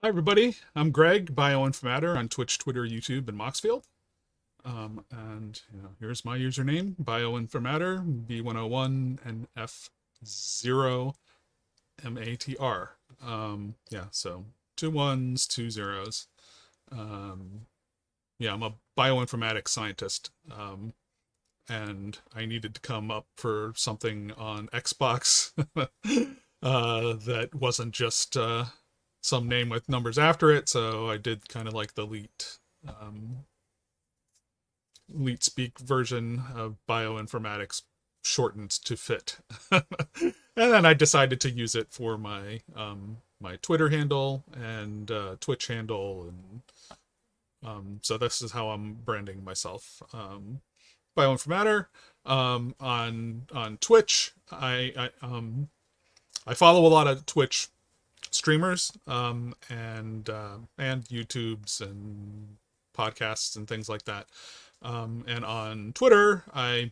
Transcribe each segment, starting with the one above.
Hi, everybody. I'm Greg, Bioinformatter on Twitch, Twitter, YouTube, and Moxfield. Here's my username, Bioinformatter, B101 and F0MATR. So two ones, two zeros. Um, I'm a bioinformatics scientist, and I needed to come up for something on Xbox that wasn't just some name with numbers after it. So I did kind of like the um, leet speak version of bioinformatics shortened to fit. And then I decided to use it for my Twitter handle and Twitch handle, and so this is how I'm branding myself. Bioinformatter. On Twitch, I follow a lot of Twitch streamers, and YouTubes and podcasts and things like that. And on Twitter, I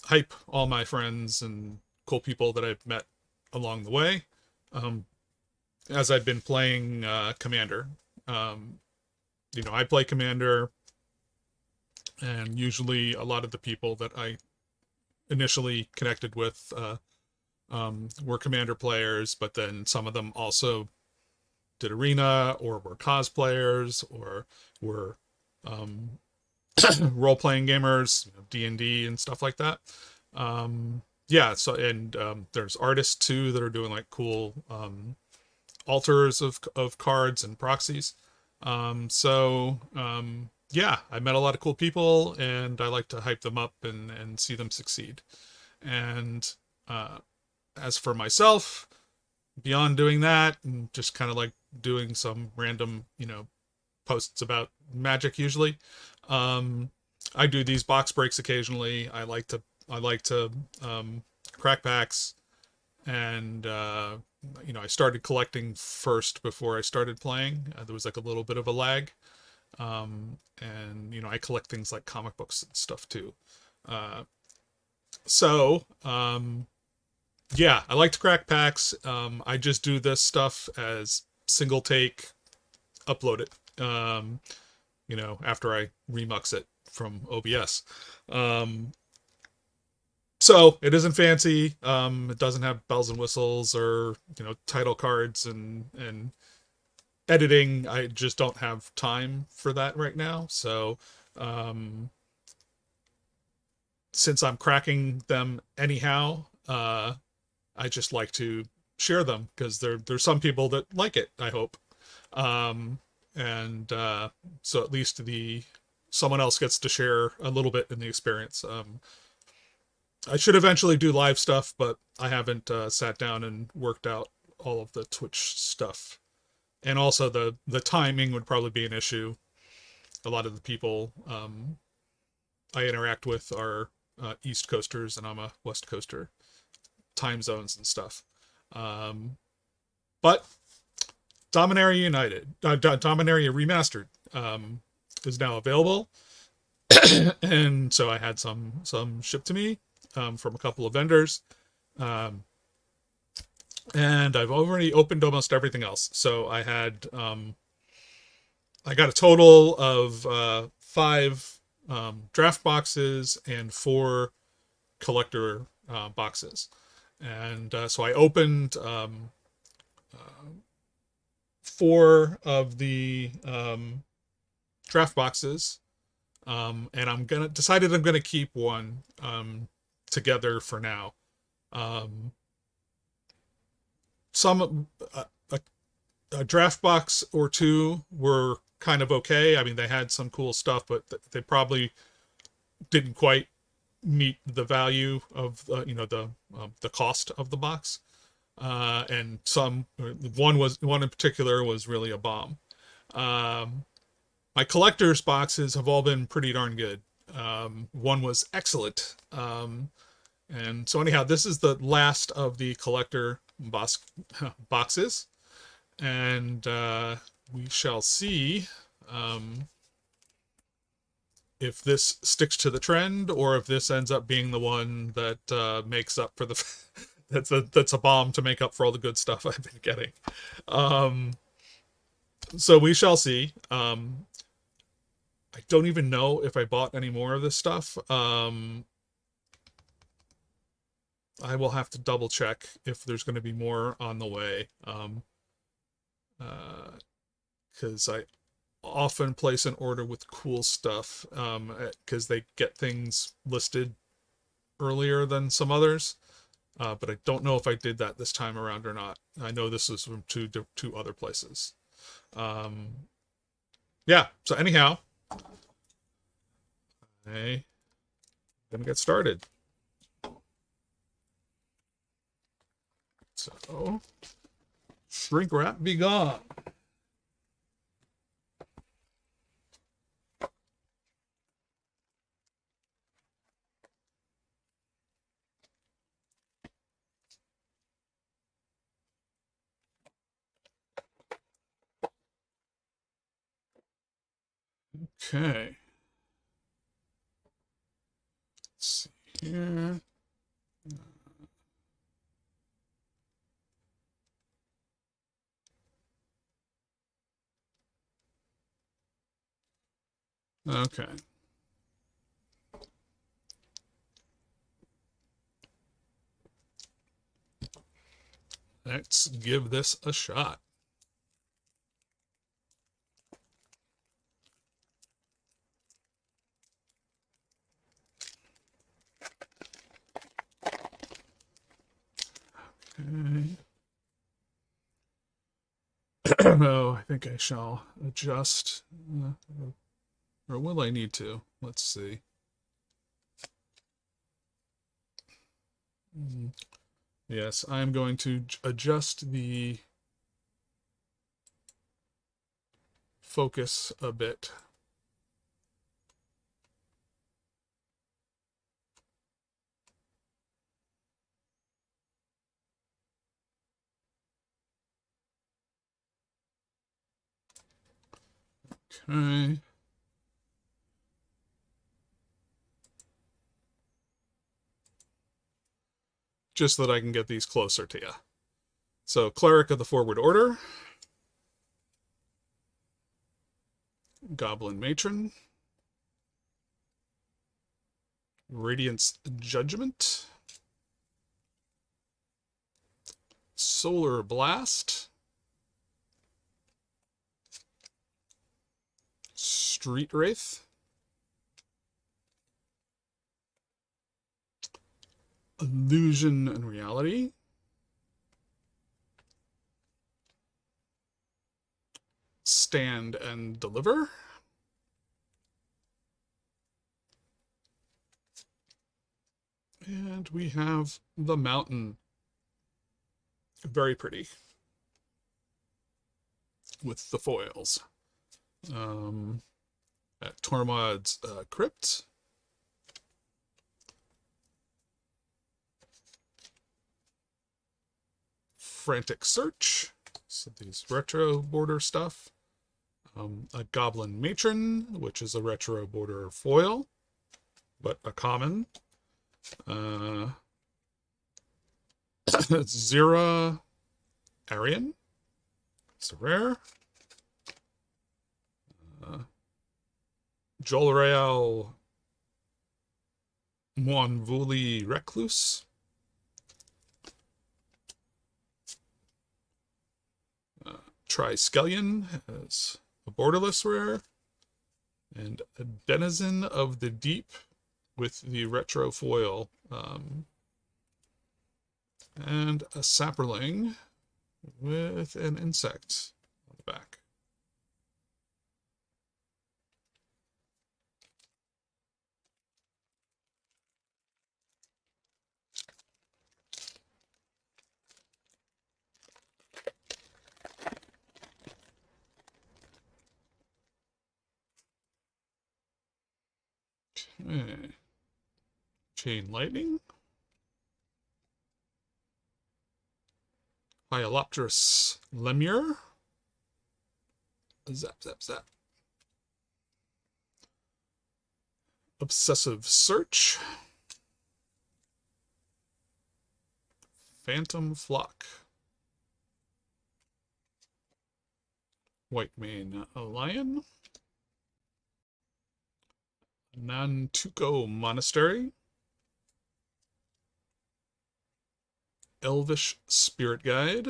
hype all my friends and cool people that I've met along the way. Um, as I've been playing Commander, um, I play Commander, and usually a lot of the people that I initially connected with were Commander players, but then some of them also did Arena or were cosplayers or were um, role-playing gamers, D&D and stuff like that. There's artists too that are doing like cool alters of cards and proxies. I met a lot of cool people, and I like to hype them up and see them succeed. And uh, as for myself, beyond doing that and just kind of like doing some random, posts about magic usually, um, I do these box breaks occasionally. I like to crack packs, and I started collecting first before I started playing. There was like a little bit of a lag, and I collect things like comic books and stuff too. Uh, so yeah, I like to crack packs. I just do this stuff as single take, upload it. After I remux it from OBS. Um, so it isn't fancy. It doesn't have bells and whistles or title cards and editing. I just don't have time for that right now. So um, since I'm cracking them anyhow, I just like to share them because there's some people that like it, I hope. Um, and So at least the someone else gets to share a little bit in the experience. I should eventually do live stuff, but I haven't sat down and worked out all of the Twitch stuff. And also the timing would probably be an issue. A lot of the people I interact with are East Coasters, and I'm a West Coaster. Time zones and stuff. Um, but Dominaria Remastered is now available, and so I had some shipped to me from a couple of vendors, um, and I've already opened almost everything else. So I got a total of five draft boxes and four collector boxes, and so I opened uh, four of the draft boxes, and I'm gonna keep one together for now. Um, some a draft box or two were kind of okay. I mean, they had some cool stuff, but they probably didn't quite meet the value of the cost of the box. And one in particular was really a bomb. Um, my collector's boxes have all been pretty darn good. One was excellent. And so anyhow, this is the last of the collector boxes, and we shall see um, if this sticks to the trend or if this ends up being the one that makes up for the that's a bomb to make up for all the good stuff I've been getting. Um, So we shall see. I don't even know if I bought any more of this stuff. I will have to double check if there's going to be more on the way. Because I often place an order with cool stuff because they get things listed earlier than some others. But I don't know if I did that this time around or not. I know this is from two other places. Um, yeah. So anyhow, I'm gonna get started. So shrink wrap be gone. Okay. Let's see here. Okay. Let's give this a shot. Okay. Oh, I think I shall adjust. Or will I need to? Let's see. Yes, I'm going to adjust the focus a bit. Okay. Just so that I can get these closer to you. So, Cleric of the Forward Order, Goblin Matron, Radiance Judgment, Solar Blast, Street Wraith, Illusion and Reality, Stand and Deliver, and we have the Mountain. Very pretty with the foils. At Tormod's Crypt, Frantic Search, so these retro border stuff. A Goblin Matron, which is a retro border foil, but a common. Zera Arian, it's a rare. Jolreal Moanvuli Recluse. Triskelion as a borderless rare. And a Denizen of the Deep with the retro foil. And a Sapperling with an insect on the back. Okay. Chain Lightning. Hyalopterus Lemure. Zap, zap, zap. Obsessive Search. Phantom Flock. White Mane Lion. Nantuko Monastery. Elvish Spirit Guide.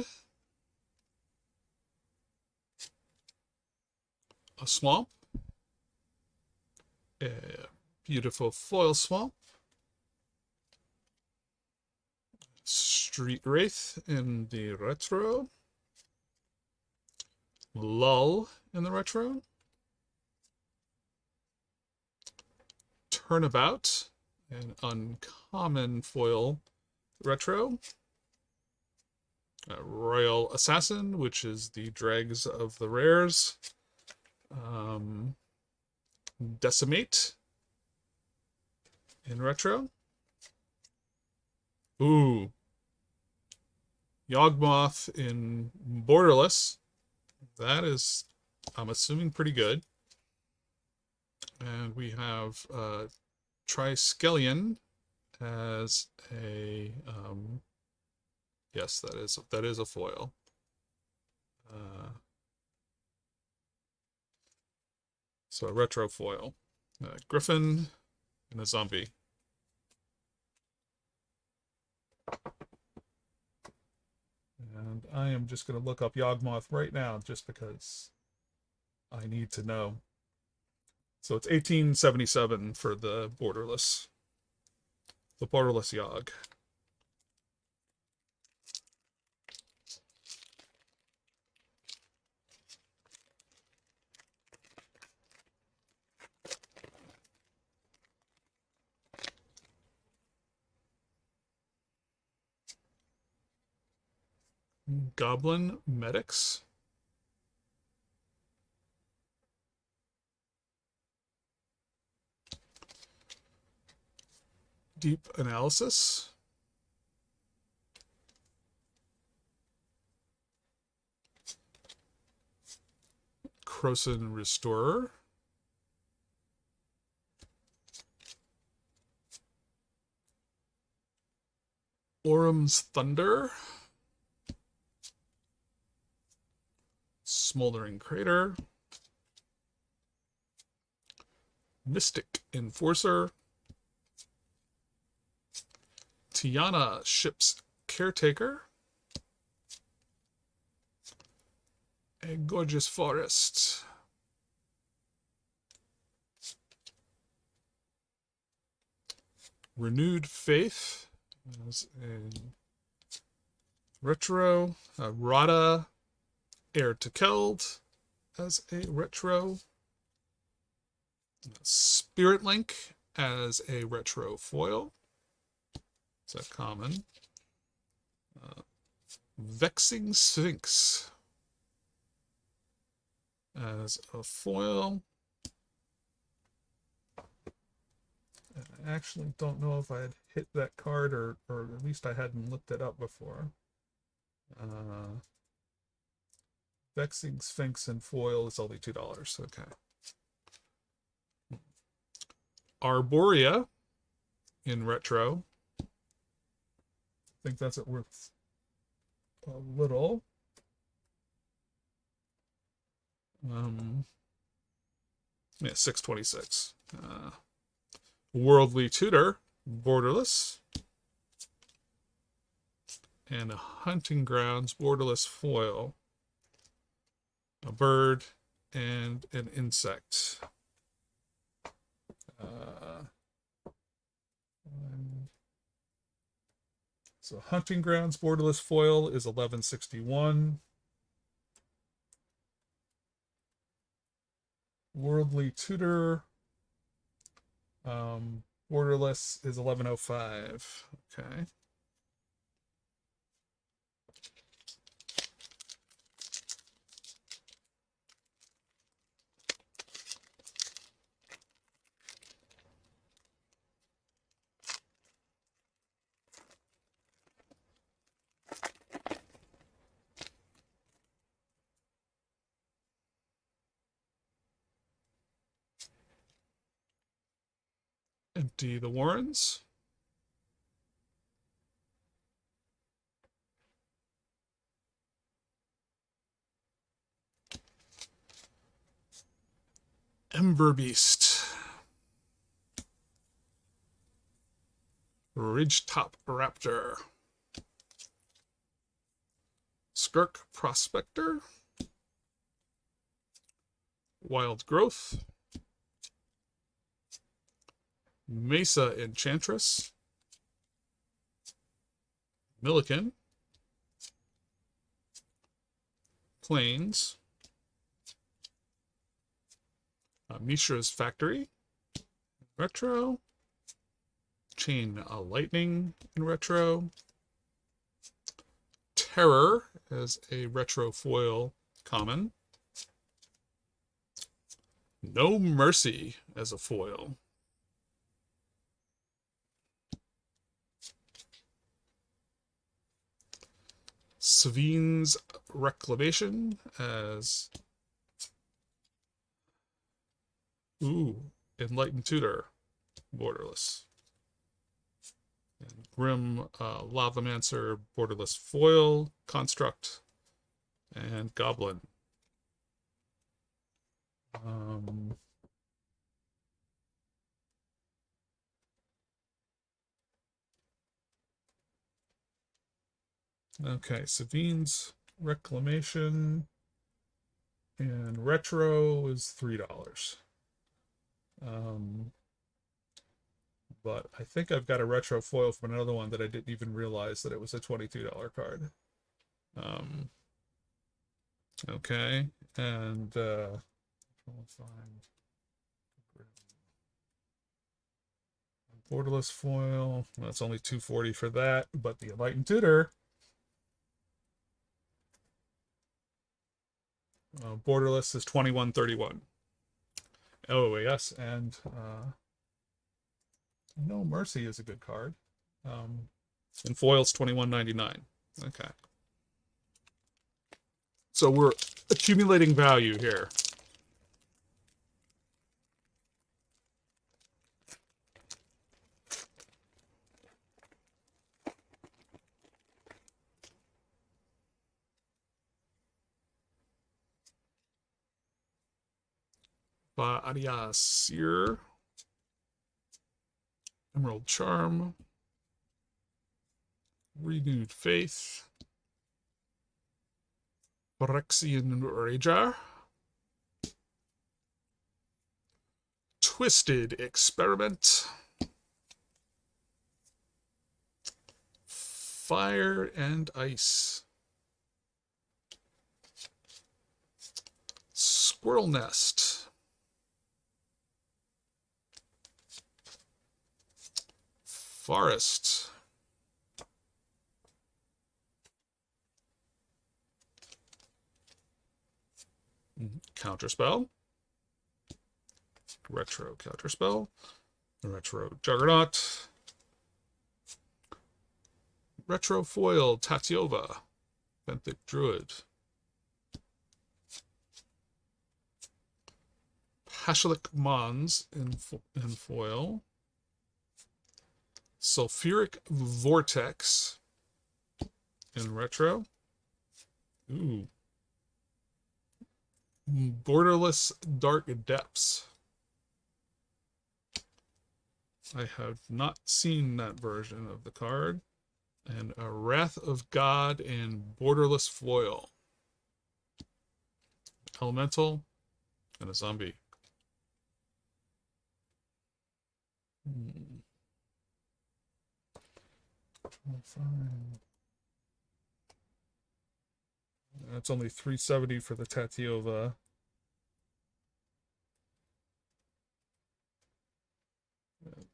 A swamp. A beautiful foil swamp. Street Wraith in the retro. Lull in the retro. Turnabout, an uncommon foil retro. Royal Assassin, which is the dregs of the rares. Decimate in retro. Ooh. Yawgmoth in borderless. That is, I'm assuming, pretty good. And we have Triskelion as a yes, that is a foil. So a retro foil. Griffin and a zombie. And I am just going to look up Yawgmoth right now just because I need to know. So it's 1877 for the borderless. The borderless Yogg. Goblin Medics. Deep Analysis. Krosan Restorer. Orum's Thunder. Smoldering Crater. Mystic Enforcer. Tiana Ship's Caretaker. A Gorgeous Forest. Renewed Faith as a retro. Rada Heir to Keld as a retro. Spirit Link as a retro foil. It's a common. Vexing Sphinx as a foil. I actually don't know if I had hit that card or at least I hadn't looked it up before. Vexing Sphinx and foil is only $2. Okay. Arborea in retro. I think that's worth a little. Yeah, 626. Worldly Tutor, borderless. And a Hunting Grounds, borderless foil. A bird and an insect. So Hunting Grounds borderless foil is 1161. Worldly Tutor borderless is 1105. Okay. Empty the Warrens. Ember Beast. Ridgetop Raptor. Skirk Prospector. Wild Growth. Mesa Enchantress. Milliken. Plains. Mishra's Factory. Retro. Chain Lightning in retro. Terror as a retro foil common. No Mercy as a foil. Savine's Reclamation as Enlightened Tutor, borderless. And Grim Lavamancer, borderless foil, construct, and goblin. Okay, Savine's Reclamation and retro is $3. But I think I've got a retro foil from another one that I didn't even realize that it was a $22 card. Okay, and borderless foil. That's only $240 for that, but the Enlightened Tutor. Borderless is $21.31. Oh yes, and No Mercy is a good card. And foil's $21.99. Okay. So we're accumulating value here. Ariasir. Emerald Charm. Renewed Faith. Phyrexian Rager. Twisted Experiment. Fire and Ice. Squirrel Nest. Forest. Counterspell. Retro Counterspell. Retro Juggernaut. Retro Foil Tatiova. Benthic Druid. Pashalik Mons in foil. Sulfuric Vortex in retro. Borderless Dark Depths. I have not seen that version of the card. And a Wrath of God in borderless foil. Elemental and a zombie. Fine. That's only $370 for the Tatiova.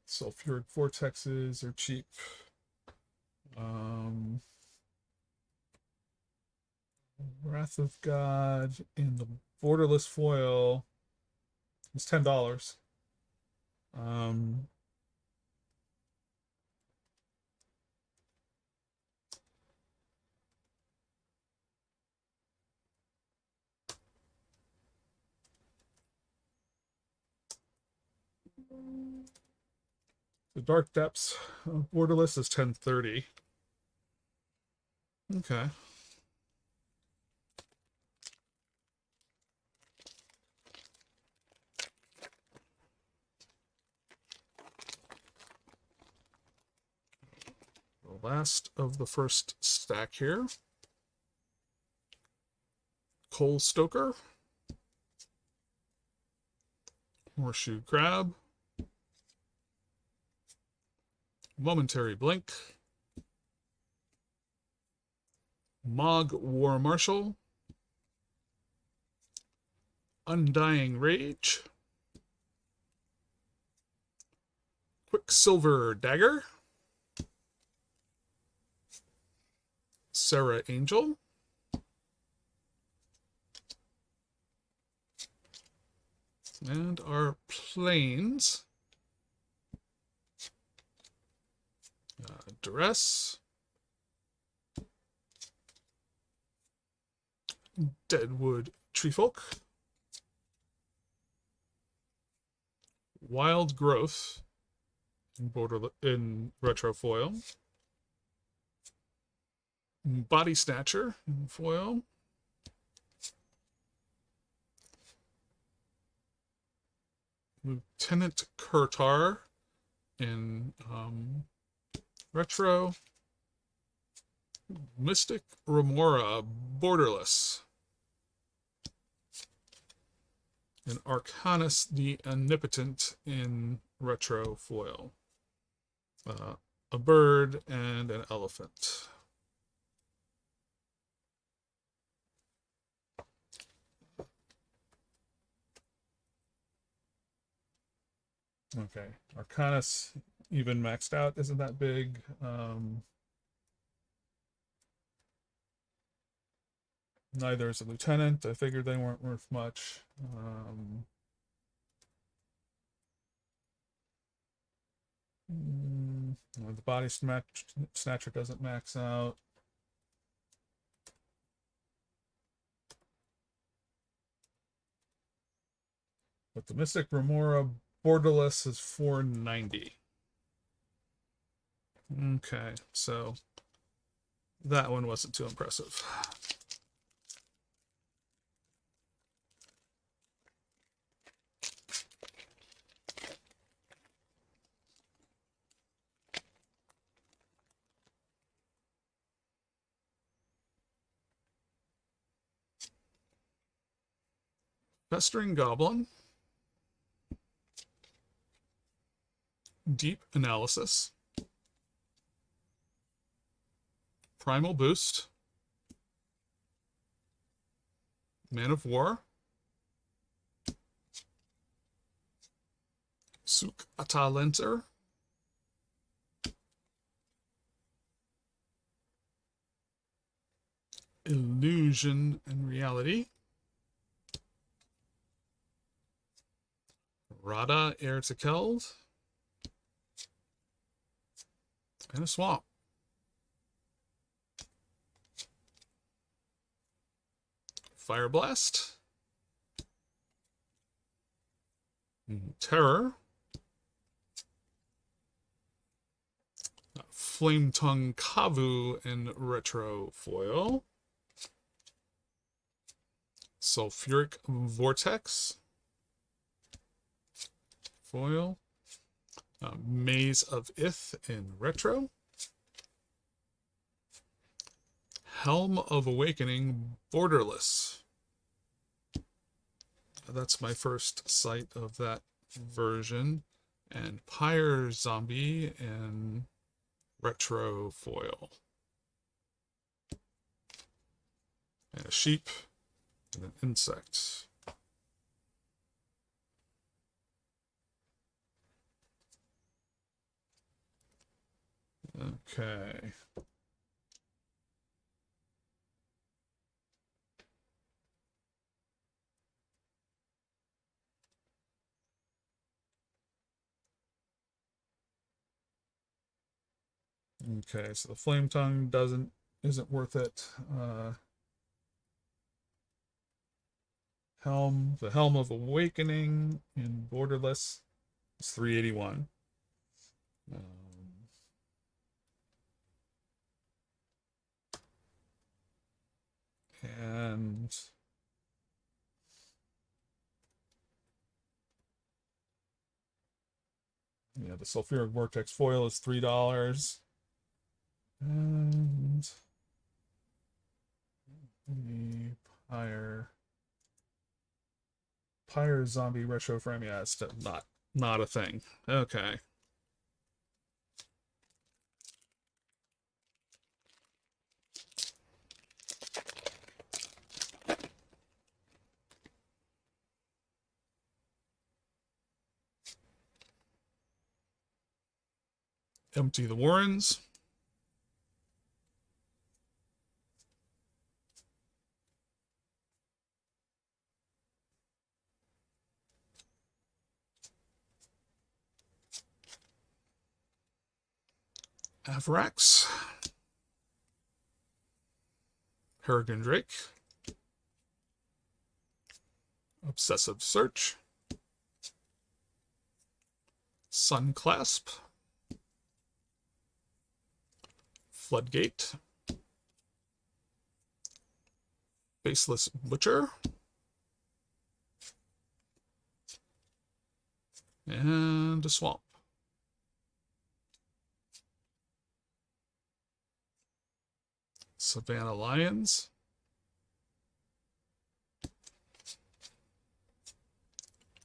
Sulfuric Vortexes are cheap. Wrath of God in the borderless foil is $10. The Dark Depths borderless is $10.30. Okay. last of the first stack here. Coal Stoker. Horseshoe Crab. Momentary Blink. Mog War Marshal. Undying Rage. Quicksilver Dagger. Sarah Angel. And our planes. Duress. Deadwood Treefolk. Wild Growth in retro foil. Body Snatcher in foil. Lieutenant Kurtar in retro. Mystic Remora Borderless. And Arcanus the Omnipotent in retro foil. A bird and an elephant. Okay, Arcanus even maxed out isn't that big. Neither is a lieutenant. I figured they weren't worth much. The body snatcher doesn't max out. But the Mystic Remora Borderless is $4.90. Okay, so that one wasn't too impressive. Festering Goblin. Deep Analysis. Primal Boost. Man of War. Suk Atalenter. Illusion and Reality. Rada Heir to Keld. And a Swamp. Fire Blast. Terror. Flame Tongue Kavu in retro foil. Sulfuric Vortex. Foil. Maze of Ith in retro. Helm of Awakening Borderless. That's my first sight of that version. And Pyre Zombie in retro foil. And a sheep and an insect. Okay. Okay, so the Flame Tongue isn't worth it. The Helm of Awakening in Borderless is $3.81. And yeah, the Sulfuric Vortex foil is $3. And the Pyre zombie retro frame. Yeah, it's not a thing. Okay. Empty the Warrens. Avrax. Harrigan Drake. Obsessive Search. Sunclasp. Floodgate. Faceless Butcher. And a Swamp. Savannah Lions.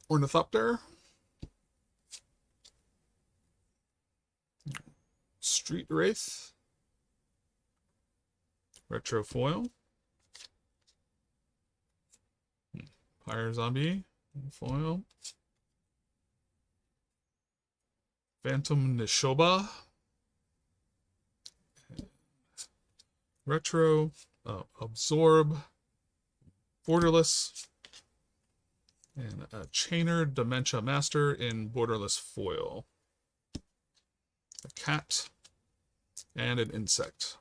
Ornithopter. Street Wraith. Retro Foil. Fire Zombie. Foil. Phantom Nishoba. Retro. Absorb. Borderless. And a Chainer Dementia Master in Borderless Foil. A cat. And an insect.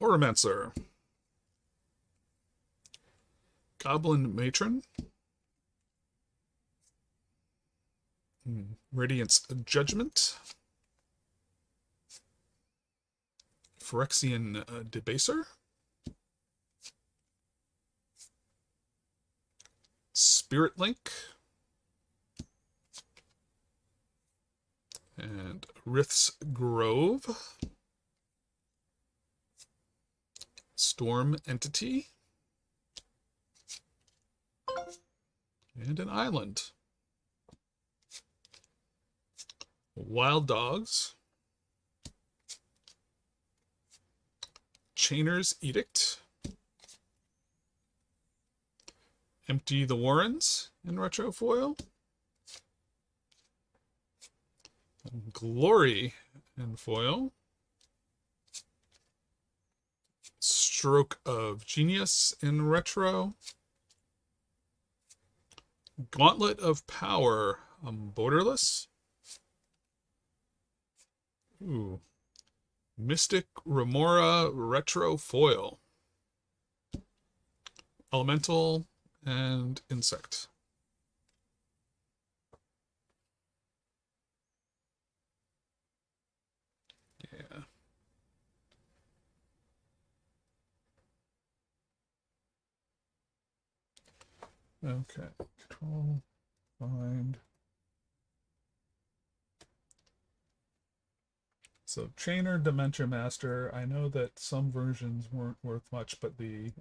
Oromancer. Goblin Matron. Radiance Judgment. Phyrexian Debaser. Spirit Link. And Rith's Grove. Storm Entity. And an island. Wild Dogs. Chainer's Edict. Empty the Warrens in retro foil. Glory in foil. Stroke of Genius in retro. Gauntlet of Power, borderless. Ooh. Mystic Remora retro foil. Elemental and insect. Yeah. Okay. Control, find. So Chainer Dementia Master. I know that some versions weren't worth much, but the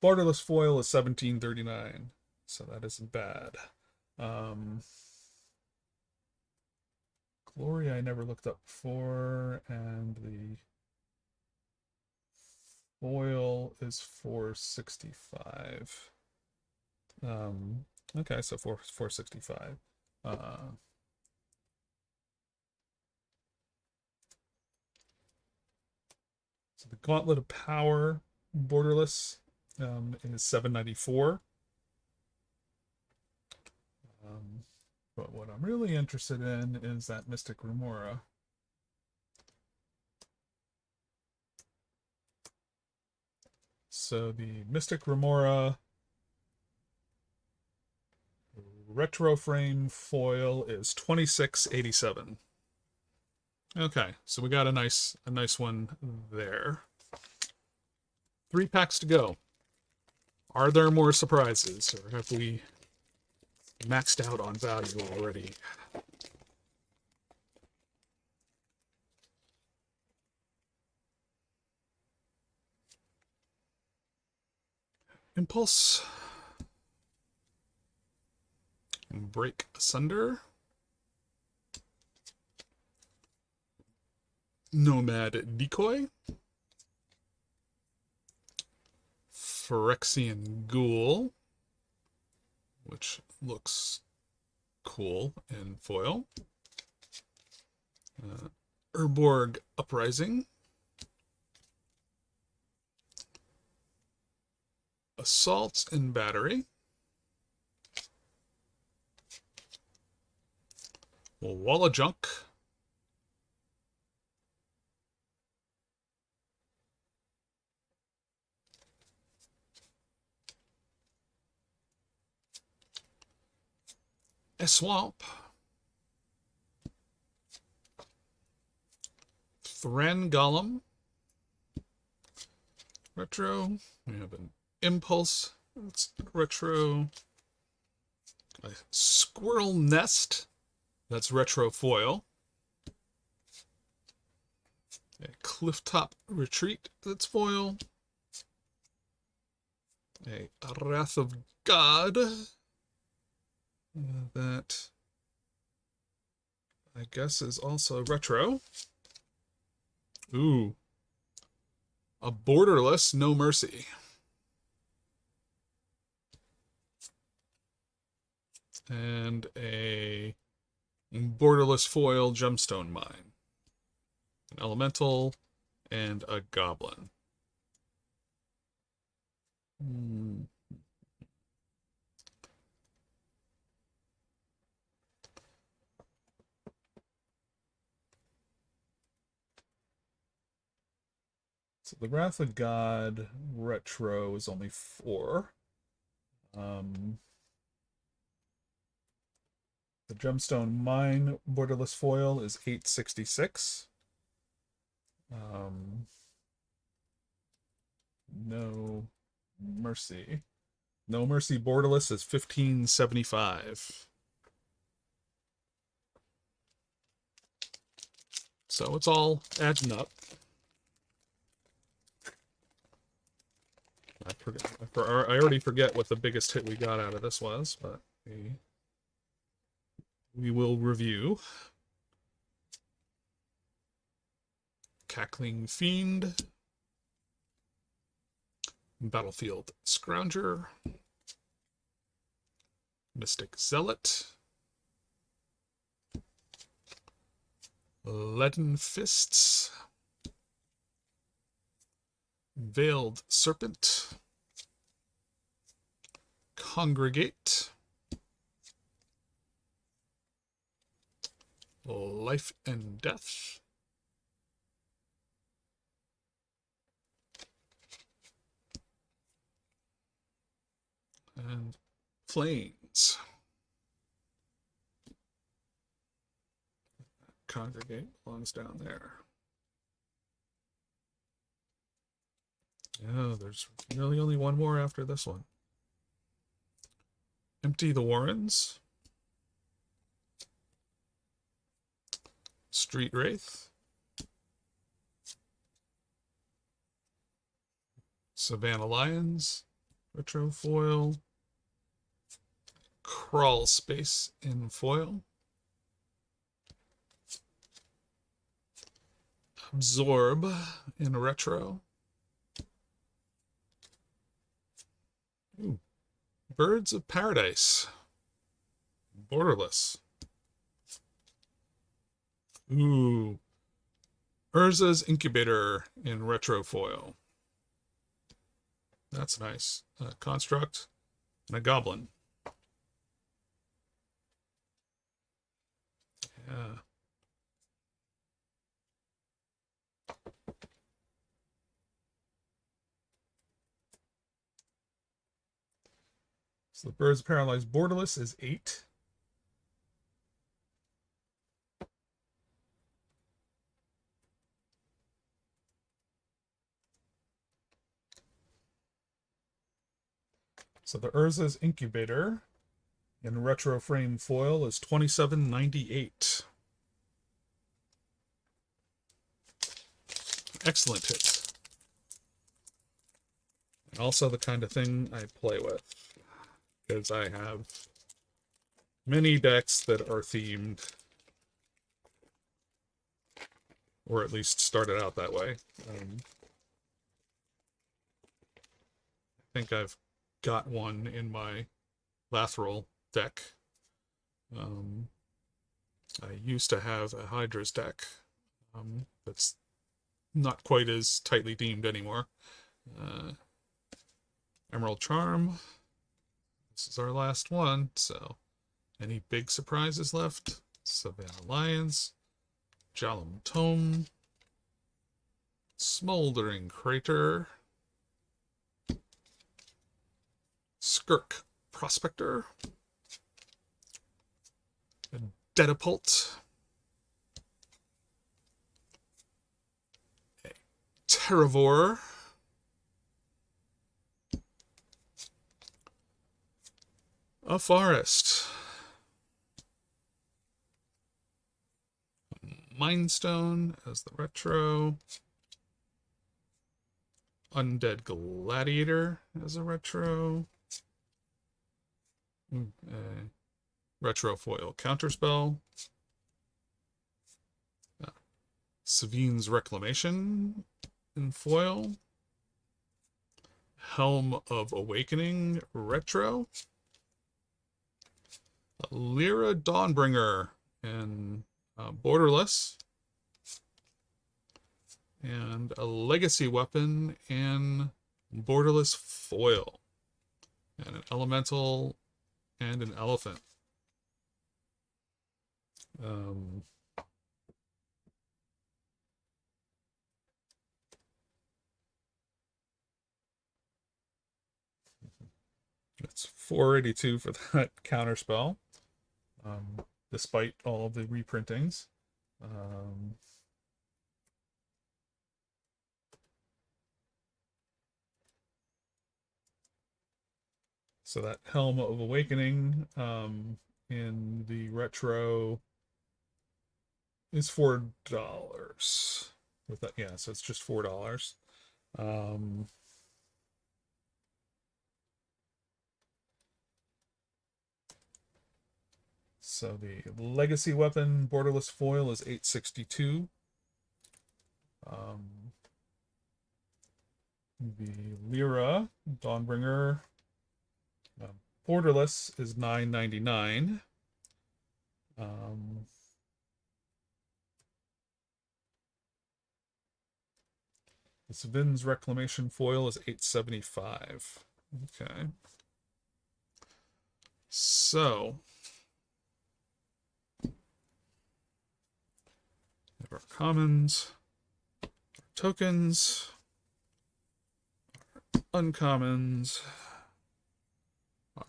borderless foil is 1739, so that isn't bad. Glory I never looked up before, and the foil is 465. Okay, so 465. So the Gauntlet of Power borderless is 794. But what I'm really interested in is that Mystic Remora. So the Mystic Remora Retro frame foil is 26.87. Okay, so we got a nice one there. 3 packs to go. Are there more surprises, or have we maxed out on value already? Impulse. Break Asunder. Nomad Decoy. Phyrexian Ghoul, which looks cool in foil. Urborg Uprising. Assault and Battery. Wall of Junk. A Swamp. Thran Golem. Retro. We have an Impulse. That's retro. A Squirrel Nest. That's retro foil. A Clifftop Retreat. That's foil. A Wrath of God. That I guess is also retro. Ooh. A Borderless No Mercy. And a Borderless Foil Gemstone Mine. An Elemental and a Goblin. So the Wrath of God retro is only 4. The Gemstone Mine Borderless Foil is 866. No Mercy. No Mercy Borderless is 1575. So it's all adding up. I already forget what the biggest hit we got out of this was, but we will review. Cackling Fiend. Battlefield Scrounger. Mystic Zealot. Leaden Fists. Veiled Serpent. Congregate. Life and Death. And Flames. Congregate belongs down there. Yeah, there's really only one more after this one. Empty the Warrens. Street Wraith. Savannah Lions. Retro foil. Crawl Space in foil. Absorb in retro. Ooh. Birds of Paradise. Borderless. Ooh. Urza's Incubator in retro foil. That's nice. Construct and a Goblin. Yeah. So the Birds Paralyzed Borderless is 8. So the Urza's Incubator in retro frame foil is $27.98. Excellent hit. And also the kind of thing I play with, because I have many decks that are themed, or at least started out that way. I think I've got one in my Lathril deck. I used to have a Hydra's deck that's not quite as tightly themed anymore. Emerald Charm. This is our last one, so any big surprises left? Savannah Lions, Jalum Tome, Smoldering Crater, Skirk Prospector, Dedapult, Terravore, a Forest, Mindstone as the retro, Undead Gladiator as a retro, retro foil Counterspell, Savine's Reclamation in foil, Helm of Awakening retro, Lyra Dawnbringer in borderless, and a legacy weapon in borderless foil, and an elemental and an elephant. It's $4.82 for that counterspell, despite all of the reprintings. So that Helm of Awakening in the retro is $4. With that, yeah, so it's just $4. So the legacy weapon borderless foil is $8.62. The Lyra Dawnbringer borderless is $9.99. The Savin's Reclamation foil is $8.75. Okay. So we have our commons, our tokens, our uncommons,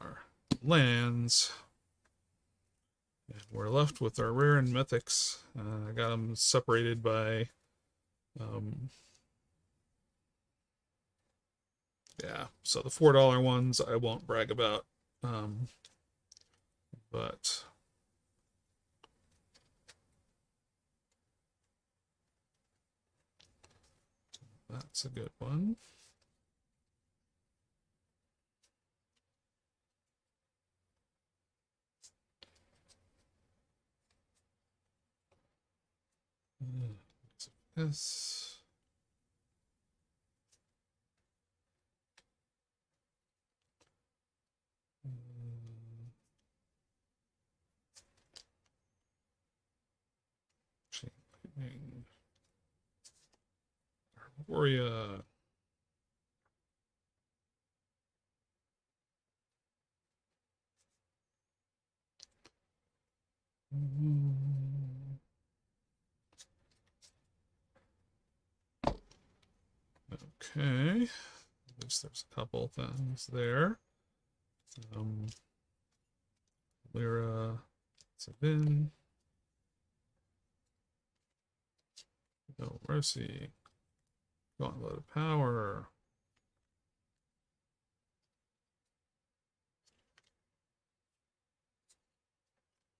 our lands, and we're left with our rare and mythics. I got them separated by yeah, so the $4 ones I won't brag about, but that's a good one. This. Chain Lightning. Arborea. Okay. There's a couple things there. Lyra, Savin. No Mercy. Gauntlet of Power.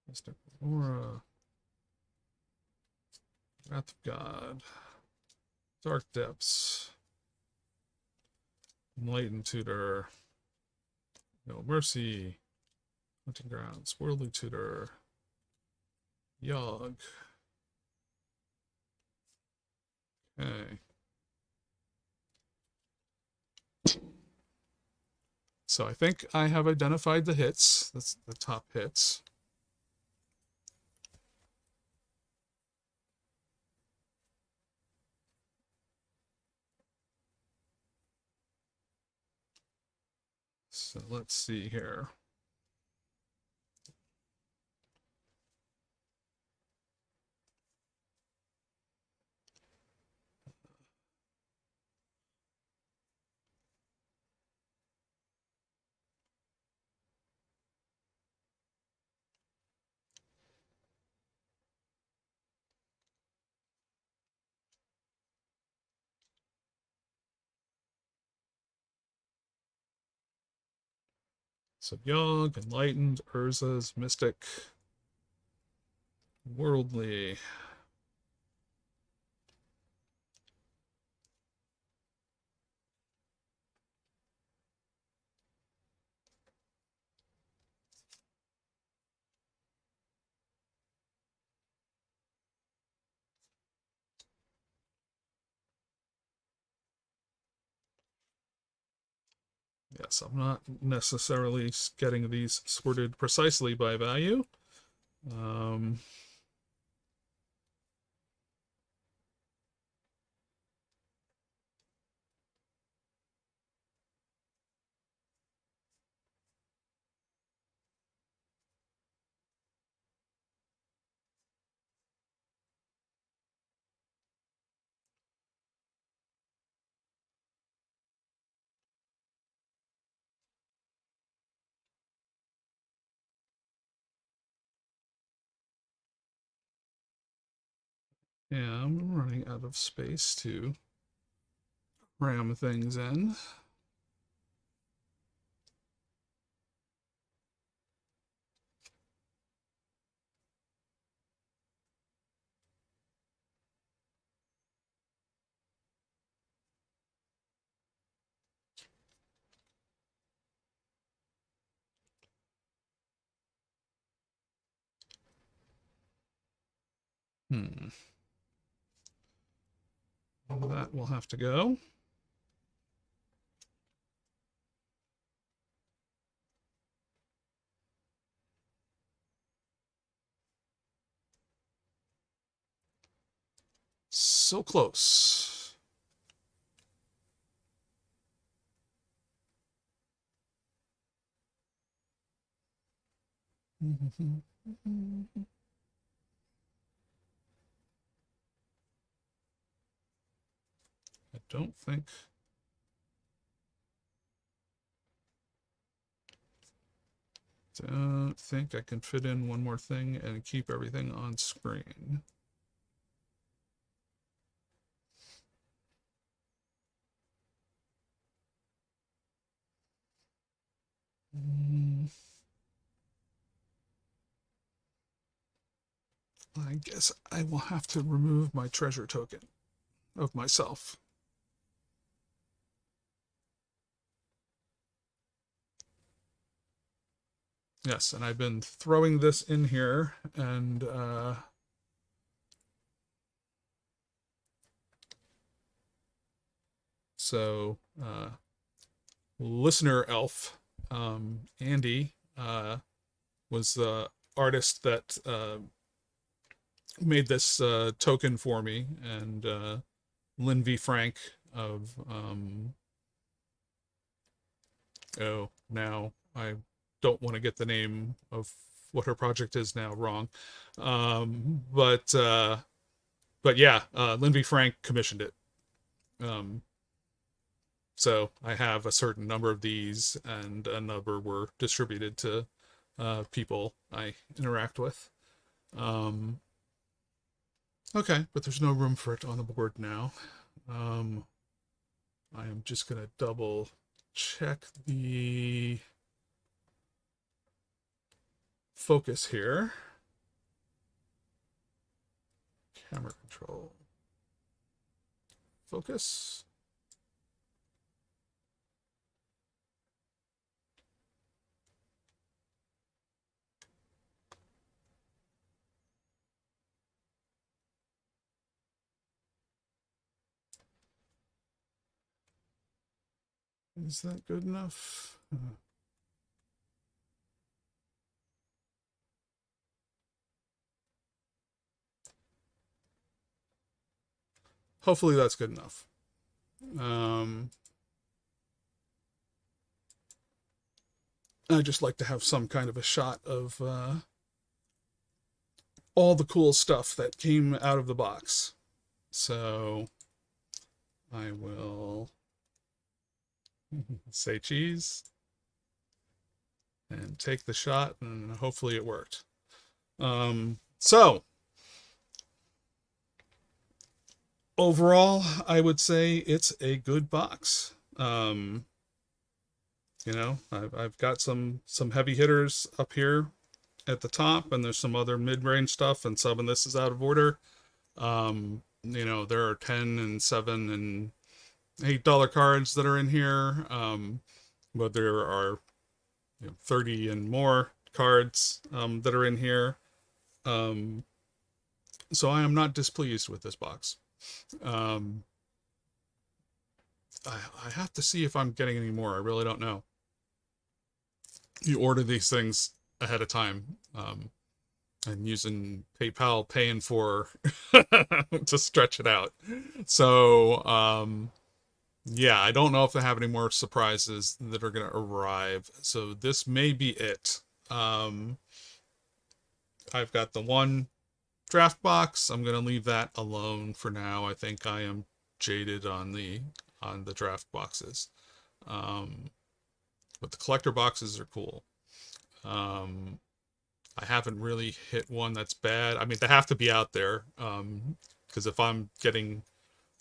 Mystic Aurora, Wrath of God, Dark Depths, Enlightened Tutor, No Mercy, Hunting Grounds, Worldly Tutor, Yogg. Okay. So I think I have identified the hits. That's the top hits. So let's see here. So Yogg, Enlightened, Urza's, Mystic, Worldly. Yes, I'm not necessarily getting these sorted precisely by value. Um, yeah, I'm running out of space to ram things in. Hmm. That will have to go. So close. I don't think I can fit in one more thing and keep everything on screen. I guess I will have to remove my treasure token of myself. Yes, and I've been throwing this in here, and so listener elf Andy was the artist that made this token for me, and Lynn V. Frank of oh, now I don't want to get the name of what her project is now wrong, but yeah, Lynn V. Frank commissioned it. Um, so I have a certain number of these, and a number were distributed to people I interact with. Um, okay, but there's no room for it on the board now. I am just going to double check the focus here. Camera control. Focus. Is that good enough? Hopefully that's good enough. I just like to have some kind of a shot of all the cool stuff that came out of the box. So I will say cheese and take the shot, and hopefully it worked. So overall, I would say it's a good box. You know, I've got some heavy hitters up here at the top, and there's some other mid-range stuff, and some of this is out of order. You know, there are 10 and 7 and $8 cards that are in here, but there are 30 and more cards that are in here. So I am not displeased with this box. I have to see if I'm getting any more. I really don't know. You order these things ahead of time, and using PayPal paying for to stretch it out. So yeah, I don't know if they have any more surprises that are going to arrive. So this may be it. I've got the one draft box. I'm going to leave that alone for now. I think I am jaded on the draft boxes. But the collector boxes are cool. I haven't really hit one that's bad. I mean, they have to be out there, because if I'm getting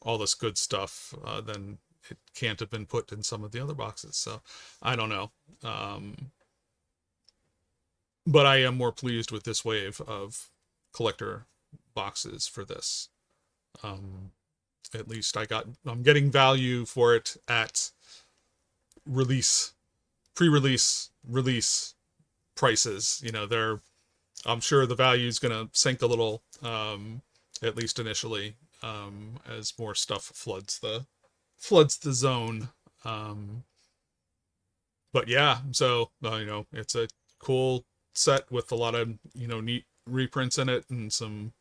all this good stuff, then it can't have been put in some of the other boxes. So I don't know. But I am more pleased with this wave of collector boxes for this. At least I'm getting value for it at release, pre-release, release prices. You know, I'm sure the value is going to sink a little, at least initially, as more stuff floods the zone. But yeah, so you know, it's a cool set with a lot of neat reprints in it and some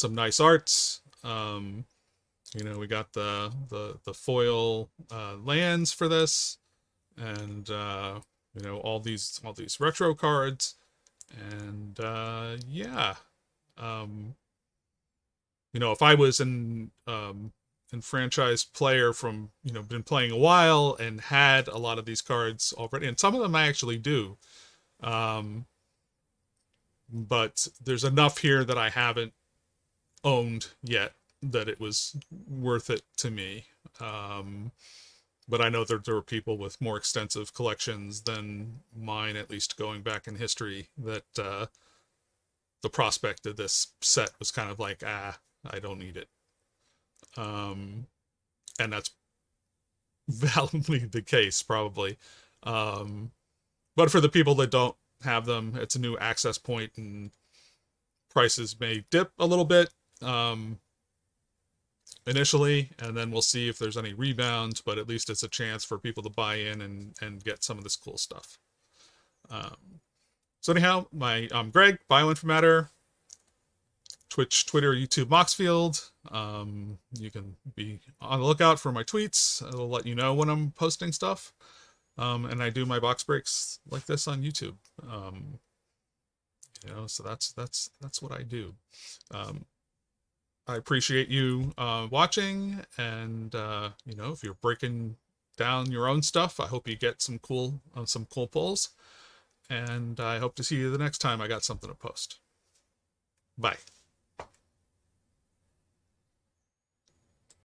nice arts. You know, we got the foil lands for this, and you know, all these retro cards, and yeah. You know, if I was an franchise player from, been playing a while and had a lot of these cards already, and some of them I actually do, but there's enough here that I haven't owned yet that it was worth it to me. But I know that there are people with more extensive collections than mine, at least going back in history, that the prospect of this set was kind of like, I don't need it. And that's validly the case, probably. But for the people that don't have them, it's a new access point, and prices may dip a little bit initially, and then we'll see if there's any rebounds, but at least it's a chance for people to buy in and get some of this cool stuff. So anyhow, I'm Greg, Bioinformatter, Twitch, Twitter, YouTube, Moxfield. You can be on the lookout for my tweets. It'll let you know when I'm posting stuff. And I do my box breaks like this on YouTube. You know, so that's what I do. I appreciate you watching, and you know, if you're breaking down your own stuff, I hope you get some cool pulls, and I hope to see you the next time I got something to post. Bye.